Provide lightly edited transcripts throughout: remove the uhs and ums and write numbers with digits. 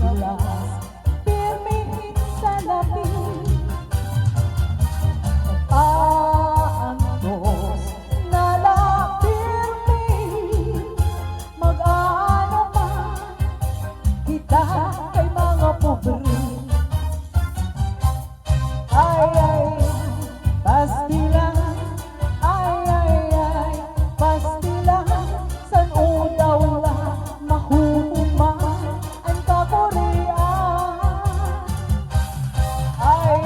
kablas, pirmihin sa lapid. Nag-aantos na lang pirmi, mag-aano pa kita kay mga pobre. Ay, ay, pastilan, ay, pastilan, san o daw lang mahuhuman ang kapurian. Ay,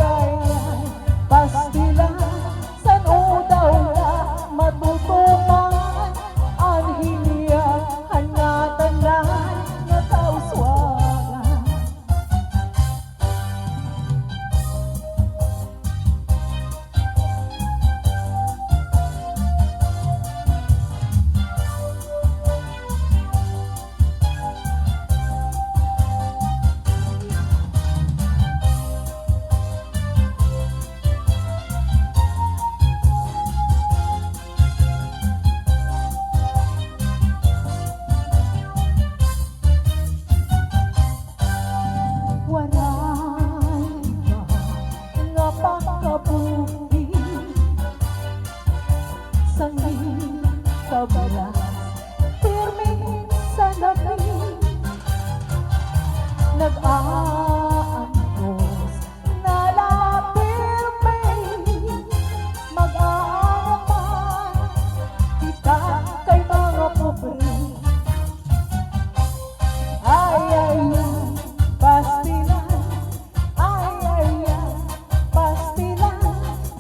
pastilan, san o daw lang matutuman ang hiniyahan nga tanan nga kauswagan. Sangin kablas, pirmihin sa lapid. Nag-aantos na lang pirmi, mag-aaman kita kay mga pobre. Ay, pastilan, ay, pastilan,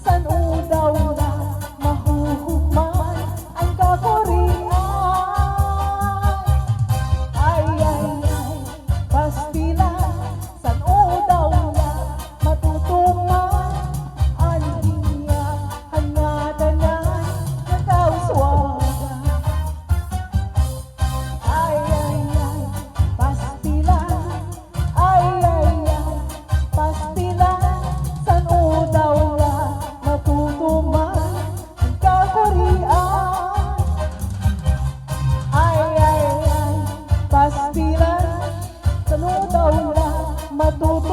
san o daw lang mahuhuman ang kapurian. Ay, pastilan, san o daw lang matutuman ang hiniyahan nga tanan nga kauswagan. Ay, pastilan, pastilan, san o daw lang matutuman ang kapurian. Ay, pastilan, san o daw lang matutuman